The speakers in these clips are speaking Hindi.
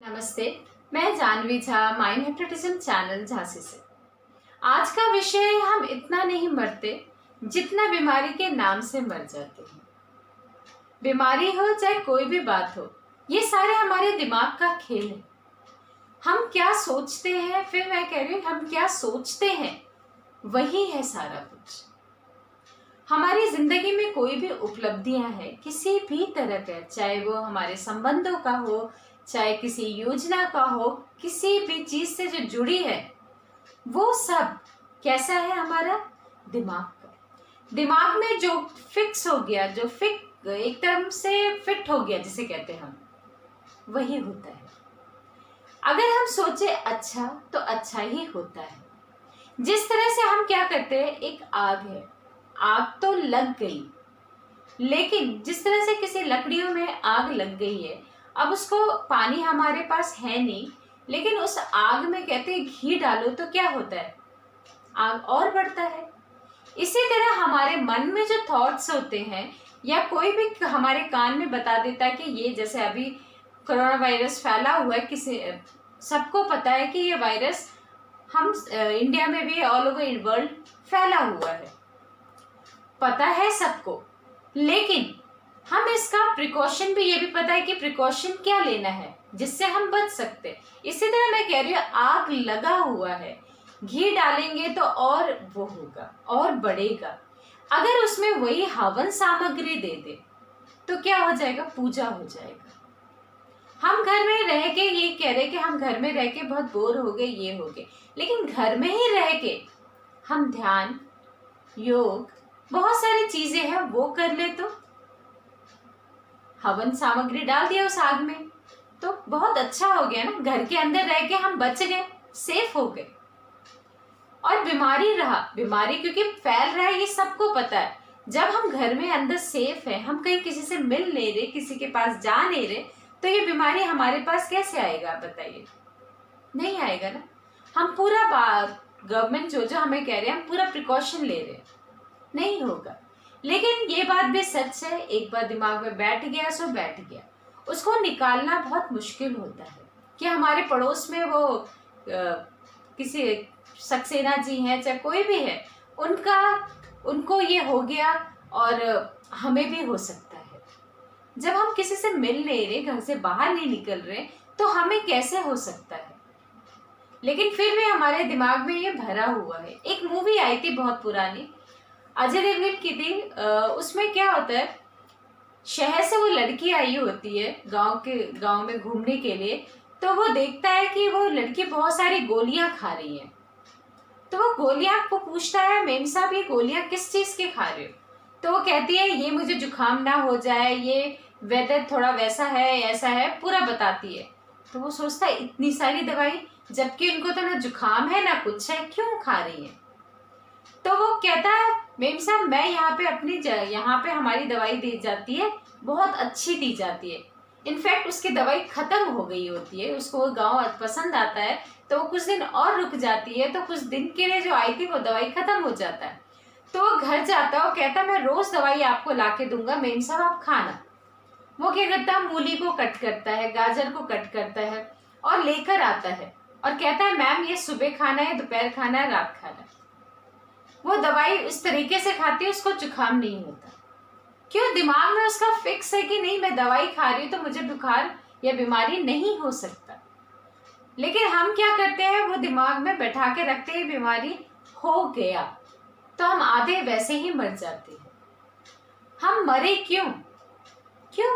नमस्ते। मैं Janvi Jha, mind hypnotism channel Jhansi से। आज का विषय है, हम इतना नहीं मरते जितना बीमारी के नाम से मर जाते हैं। बीमारी हो चाहे कोई भी बात हो, ये सारे हमारे दिमाग का खेल है। हम क्या सोचते हैं, फिर मैं कह रही हूँ हम क्या सोचते हैं, वही है सारा कुछ। हमारी जिंदगी में कोई भी उपलब्धियां हैं किसी भी तरह का, चाहे वो हमारे संबंधों का हो, चाहे किसी योजना का हो, किसी भी चीज से जो जुड़ी है, वो सब कैसा है, हमारा दिमाग का। दिमाग में जो फिक्स हो गया, जो एक तरह से फिट हो गया जिसे कहते हैं हम, वही होता है। अगर हम सोचे अच्छा तो अच्छा ही होता है। जिस तरह से हम क्या करते हैं, एक आग है, आग तो लग गई, लेकिन जिस तरह से किसी लकड़ियों में आग लग गई है, अब उसको पानी हमारे पास है नहीं, लेकिन उस आग में कहते हैं घी डालो तो क्या होता है, आग और बढ़ता है। इसी तरह हमारे मन में जो थॉट्स होते हैं, या कोई भी हमारे कान में बता देता है कि ये, जैसे अभी कोरोना वायरस फैला हुआ है, किसी सबको पता है कि ये वायरस हम इंडिया में भी ऑल ओवर वर्ल्ड फैला हुआ है, पता है सबको, लेकिन हम इसका प्रिकॉशन भी, ये भी पता है कि प्रिकॉशन क्या लेना है जिससे हम बच सकते हैं। इसी तरह मैं कह रही हूँ, आग लगा हुआ है, घी डालेंगे तो और वो होगा और बढ़ेगा। अगर उसमें वही हवन सामग्री दे दे तो क्या हो जाएगा, पूजा हो जाएगा। हम घर में रह के ये कह रहे कि हम घर में रह के बहुत बोर हो गए, ये हो गए, लेकिन घर में ही रह के हम ध्यान, योग, बहुत सारी चीजें हैं वो कर ले तो, हवन सामग्री डाल दिया उस आग में तो बहुत अच्छा हो गया ना। घर के अंदर रह के हम बच गए, सेफ हो गए। और बीमारी रहा, बीमारी क्योंकि फैल रहा है ये सबको पता है। जब हम घर में अंदर सेफ है, हम कहीं किसी से मिल नहीं रहे, किसी के पास जा नहीं रहे, तो ये बीमारी हमारे पास कैसे आएगा, बताइए। नहीं आएगा ना। हम पूरा गवर्नमेंट जो जो हमें कह रहे हैं, हम पूरा प्रिकॉशन ले रहे हैं, नहीं होगा। लेकिन ये बात भी सच है, एक बार दिमाग में बैठ गया सो बैठ गया, उसको निकालना बहुत मुश्किल होता है। कि हमारे पड़ोस में वो किसी सक्सेना जी हैं, चाहे कोई भी है, उनको ये हो गया और हमें भी हो सकता है। जब हम किसी से मिल नहीं रहे, घर से बाहर नहीं निकल रहे, तो हमें कैसे हो सकता है। लेकिन फिर भी हमारे दिमाग में ये भरा हुआ है। एक मूवी आई थी बहुत पुरानी, अजय देवगन की थी। उसमें क्या होता है, शहर से वो लड़की आई होती है गांव में घूमने के लिए, तो वो देखता है कि वो लड़की बहुत सारी गोलियां खा रही है। तो वो गोलियां को पूछता है, मेम साहब ये गोलियां किस चीज के खा रहे हो। तो वो कहती है, ये मुझे जुकाम ना हो जाए, ये वेदर थोड़ा वैसा है, ऐसा है, पूरा बताती है। तो वो सोचता है इतनी सारी दवाई, जबकि उनको तो ना जुकाम है ना कुछ है, क्यों खा रही है। तो वो कहता है, मेम साहब मैं यहाँ पे हमारी दवाई दी जाती है, बहुत अच्छी दी जाती है। इनफैक्ट उसकी दवाई खत्म हो गई होती है, उसको वो गाँव पसंद आता है, तो वो कुछ दिन और रुक जाती है, तो कुछ दिन के लिए जो आई थी वो दवाई खत्म हो जाता है। तो वो घर जाता है, वो कहता है मैं रोज दवाई आपको ला के दूंगा, मेम साहब आप खाना। वो क्या करता है, मूली को कट करता है, गाजर को कट करता है और लेकर आता है और कहता है मैम ये सुबह खाना है, दोपहर खाना है, रात खाना है। वो दवाई इस तरीके से खाती है, उसको जुकाम नहीं होता। क्यों, दिमाग में उसका फिक्स है कि नहीं मैं दवाई खा रही हूँ तो मुझे बुखार या बीमारी नहीं हो सकता। लेकिन हम क्या करते हैं, वो दिमाग में बैठा के रखते हैं बीमारी हो गया, तो हम आधे वैसे ही मर जाते हैं। हम मरे क्यों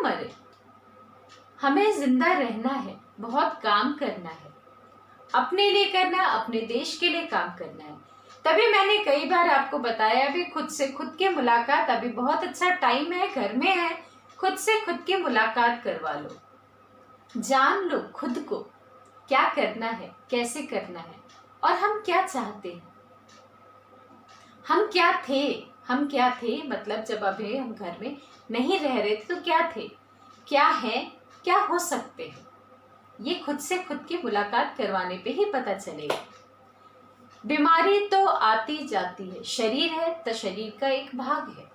मरे, हमें जिंदा रहना है, बहुत काम करना है, अपने लिए करना, अपने देश के लिए काम करना है। तभी मैंने कई बार आपको बताया भी, खुद से खुद की मुलाकात, अभी बहुत अच्छा टाइम है, घर में है, खुद से खुद की मुलाकात करवा लो, जान लो खुद को क्या करना है, कैसे करना है, और हम क्या चाहते हैं। हम क्या थे, मतलब जब अभी हम घर में नहीं रह रहे थे तो क्या थे, क्या है, क्या हो सकते हैं, ये खुद से खुद की मुलाकात करवाने पे ही पता चलेगा। बीमारी तो आती जाती है, शरीर है तो शरीर का एक भाग है,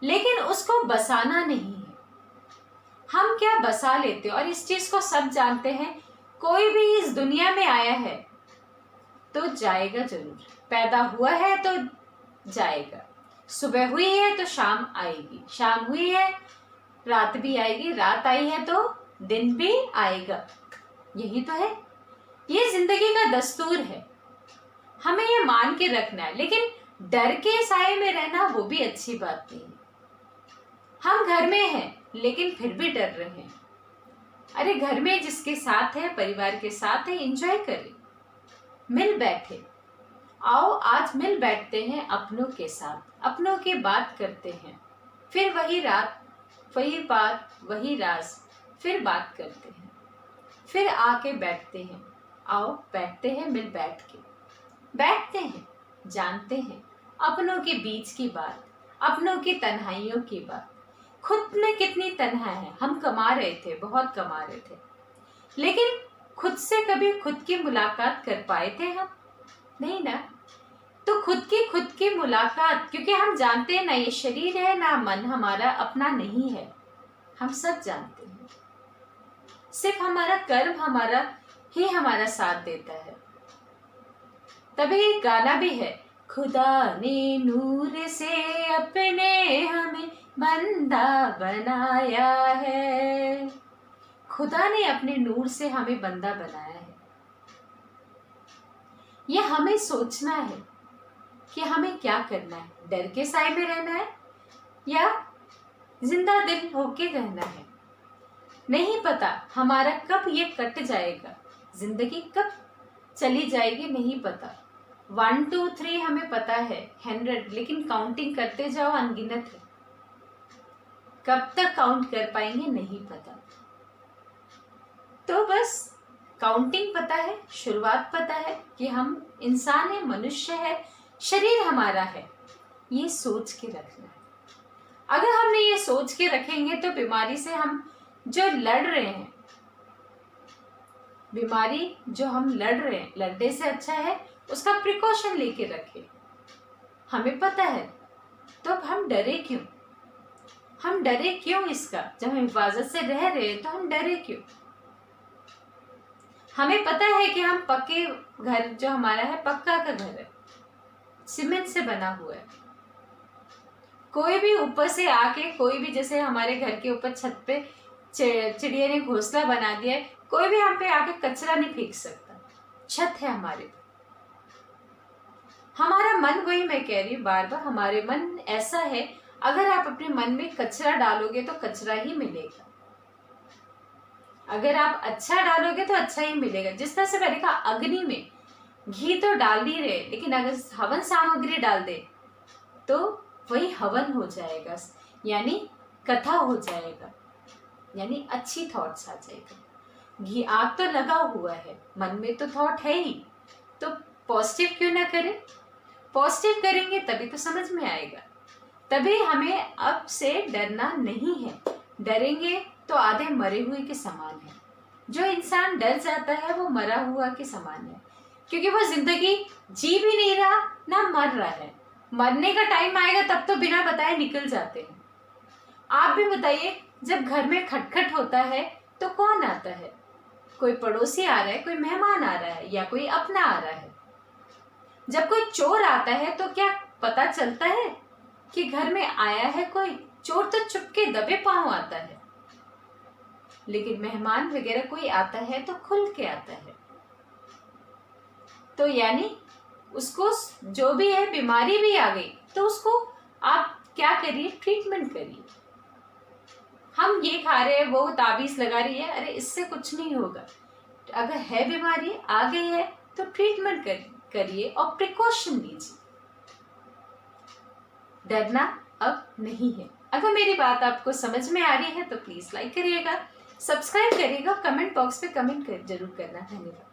लेकिन उसको बसाना नहीं है। हम क्या बसा लेते हैं, और इस चीज को सब जानते हैं, कोई भी इस दुनिया में आया है तो जाएगा जरूर। पैदा हुआ है तो जाएगा। सुबह हुई है तो शाम आएगी, शाम हुई है रात भी आएगी, रात आई है तो दिन भी आएगा। यही तो है, ये जिंदगी का दस्तूर है। हमें ये मान के रखना है, लेकिन डर के साए में रहना वो भी अच्छी बात नहीं है। हम घर में हैं लेकिन फिर भी डर रहे हैं। अरे घर में जिसके साथ है, परिवार के साथ है, एंजॉय करें, मिल बैठे। आओ आज मिल बैठते हैं अपनों के साथ, अपनों की बात करते हैं, फिर वही रात, वही बात, वही राज, फिर बात करते हैं, फिर आके बैठते हैं। आओ बैठते हैं, मिल बैठ के बैठते हैं, जानते हैं अपनों के बीच की बात, अपनों की तन्हाइयों की बात। खुद में कितनी तन्हा है, हम कमा रहे थे, बहुत कमा रहे थे, लेकिन खुद से कभी खुद की मुलाकात कर पाए थे हम? नहीं ना। तो खुद की मुलाकात, क्योंकि हम जानते हैं ना ये शरीर है ना मन हमारा अपना नहीं है, हम सब जानते हैं। सिर्फ हमारा कर्म हमारा ही हमारा साथ देता है। तभी एक गाना भी है, खुदा ने नूर से अपने हमें बंदा बनाया है। खुदा ने अपने नूर से हमें बंदा बनाया है। ये हमें सोचना है कि हमें क्या करना है, डर के साए में रहना है या जिंदा दिल होके रहना है। नहीं पता हमारा कब ये कट जाएगा, जिंदगी कब चली जाएगी नहीं पता। 1 2 3 हमें पता है, 100, लेकिन काउंटिंग करते जाओ अनगिनत है। कब तक काउंट कर पाएंगे नहीं पता। तो बस काउंटिंग पता है, शुरुआत पता है कि हम इंसान है, मनुष्य है, शरीर हमारा है। ये सोच के रखना है। अगर हमने ये सोच के रखेंगे तो बीमारी से हम जो लड़ रहे हैं, बीमारी जो हम लड़ रहे हैं, लड़ने से अच्छा है उसका प्रिकॉशन लेके रखें। हमें पता है तो अब हम डरे क्यों? हम डरे क्यों इसका? जब हम हिफाजत से रह रहे हैं तो हम डरे क्यों? हमें पता है कि हम पक्के घर, जो हमारा है पक्का का घर है, सीमेंट से बना हुआ है। कोई भी ऊपर से आके, कोई भी, जैसे हमारे घर के ऊपर छत पे चिड़िया ने घोंसला बना दिया है, कोई भी हम पे आके कचरा नहीं फेंक सकता। छत है हमारे पे। हमारा मन, वही मैं कह रही हूँ बार बार, हमारे मन ऐसा है, अगर आप अपने मन में कचरा डालोगे तो कचरा ही मिलेगा। अगर आप अच्छा डालोगे तो अच्छा ही मिलेगा। जिस तरह से मैंने कहा, अग्नि में घी तो डाल ही रहे, लेकिन अगर हवन सामग्री डाल दे तो वही हवन हो जाएगा, यानी कथा हो जाएगा, यानी अच्छी थॉट्स आ जाएगा। घी, आग तो लगा हुआ है, मन में तो थॉट है ही, तो पॉजिटिव क्यों ना करें? पॉजिटिव करेंगे तभी तो समझ में आएगा। तभी हमें अब से डरना नहीं है। डरेंगे तो आधे मरे हुए के समान है। जो इंसान डर जाता है वो मरा हुआ के समान है, क्योंकि वो जिंदगी जी भी नहीं रहा ना मर रहा है। मरने का टाइम आएगा तब तो बिना बताए निकल जाते हैं। आप भी बताइए, जब घर में खटखट होता है तो कौन आता है? कोई पड़ोसी आ रहा है, कोई मेहमान आ रहा है, या कोई अपना आ रहा है। जब कोई चोर आता है तो क्या पता चलता है कि घर में आया है कोई? चोर तो चुपके दबे पांव आता है, लेकिन मेहमान वगैरह कोई आता है तो खुल के आता है। तो यानी उसको जो भी है, बीमारी भी आ गई तो उसको आप क्या करिए? ट्रीटमेंट करिए। हम ये खा रहे हैं, वो ताबीज लगा रही है, अरे इससे कुछ नहीं होगा। अगर है बीमारी आ गई है तो ट्रीटमेंट करिए और प्रिकॉशन लीजिए। डरना अब नहीं है। अगर मेरी बात आपको समझ में आ रही है तो प्लीज लाइक करिएगा, सब्सक्राइब करिएगा, कमेंट बॉक्स पे कमेंट जरूर करना। धन्यवाद।